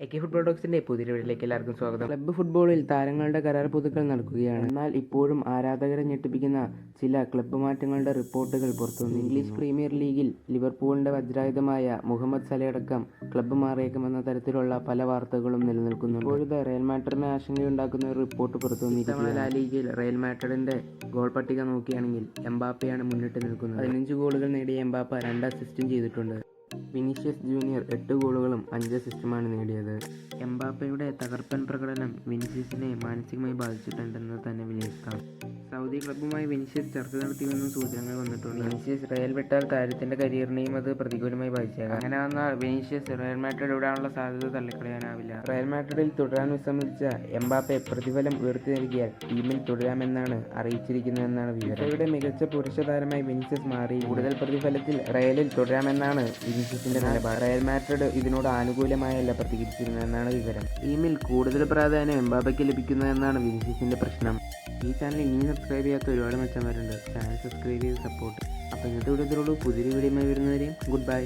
AK football ടോക്സിന്റെ പുതിയ വീഡിയോയിലേക്ക് എല്ലാവർക്കും സ്വാഗതം. ക്ലബ്ബ് ഫുട്ബോളിൽ താരങ്ങളുടെ കരാർ പുതുക്കൽ നടക്കുകയാണ്. എന്നാൽ ഇപ്പോഴും ആരാധകരെ ഞെട്ടിപ്പിക്കുന്ന ചില ക്ലബ്ബ് മാറ്റങ്ങളുടെ റിപ്പോർട്ടുകൾ പുറത്തുവന്നു. ഇംഗ്ലീഷ് പ്രീമിയർ ലീഗിൽ ലിവർപൂളിന്റെ വജ്രായുധമായ മുഹമ്മദ് സലയടക്കം ക്ലബ്ബ് മാറിയേക്കുമെന്ന തരത്തിലുള്ള പല വാർത്തകളും നിലനിൽക്കുന്നുണ്ട്. ഇപ്പോഴത്തെ റയൽ മാഡ്രിഡിന് ആശങ്കയുണ്ടാക്കുന്ന ഒരു റിപ്പോർട്ട് പുറത്തുവന്നിരിക്കുകയാണ്. ലാ ലീഗയിൽ റയൽ മാഡ്രിഡിന്റെ ഗോൾ പട്ടിക നോക്കുകയാണെങ്കിൽ എംബാപ്പയാണ് മുന്നിട്ട് നിൽക്കുന്നത്. 15 ഗോളുകൾ നേടിയ എംബാപ്പ 2 അസിസ്റ്റും ചെയ്തിട്ടുണ്ട്. വിനീഷ്യസ് ജൂനിയർ 8 ഗോളുകളും 5 അസിസ്റ്റുമാണ് നേടിയത്. എംബാപ്പയുടെ തകർപ്പൻ പ്രകടനം വിനീഷ്യസിനെ മാനസികമായി ബാധിച്ചിട്ടുണ്ടെന്ന് തന്നെ വിലയിരുത്താം. സൗദി ക്ലബ്ബുമായി വിനീഷ്യസ് ചർച്ച നടത്തിയെന്നും സൂചനകൾ വന്നിട്ടുണ്ട്. വിനീഷ്യസ് റയൽ വിട്ടാൽ താരത്തിന്റെ കരിയറിനെയും അത് പ്രതികൂലമായി ബാധിച്ചേക്കാം. അങ്ങനെ വന്നാൽ വിനീഷ്യസ് റയൽ മാഡ്രിഡ് വിടാനുള്ള സാധ്യത തള്ളിക്കളയാനാവില്ല. റയൽ മാഡ്രിഡിൽ തുടരാൻ വിസമ്മതിച്ച എംബാപ്പെ പ്രതിഫലം ഉയർത്തി നൽകിയാൽ ടീമിൽ തുടരാമെന്നാണ് അറിയിച്ചിരിക്കുന്നതെന്നാണ് വിവരം. ഫിഫയുടെ മികച്ച പുരുഷ താരമായി വിനീഷ്യസ് മാറി കൂടുതൽ പ്രതിഫലത്തിൽ റയലിൽ തുടരാമെന്നാണ് വിനീഷ്യസിന്റെ നിലപാട്. റയൽ മാഡ്രിഡ് ഇതിനോട് ആനുകൂലമായല്ല പ്രതികരിച്ചിരുന്നതെന്നാണ് വിവരം. ടീമിൽ കൂടുതൽ പ്രാധാന്യം എംബാപ്പയ്ക്ക് ലഭിക്കുന്നതെന്നാണ് വിനീഷ്യസിന്റെ പ്രശ്നം. ഈ ചാനൽ ഇനിയും സബ്സ്ക്രൈബ് ചെയ്യാത്ത ഒരുപാട് മെച്ചന്മാരുണ്ട്. ചാനൽ സബ്സ്ക്രൈബ് ചെയ്ത് സപ്പോർട്ട്. അപ്പോൾ ഇന്നത്തെ വീഡിയോ പുതിയൊരു വീഡിയോയുമായി വരുന്നവരെയും ഗുഡ് ബൈ.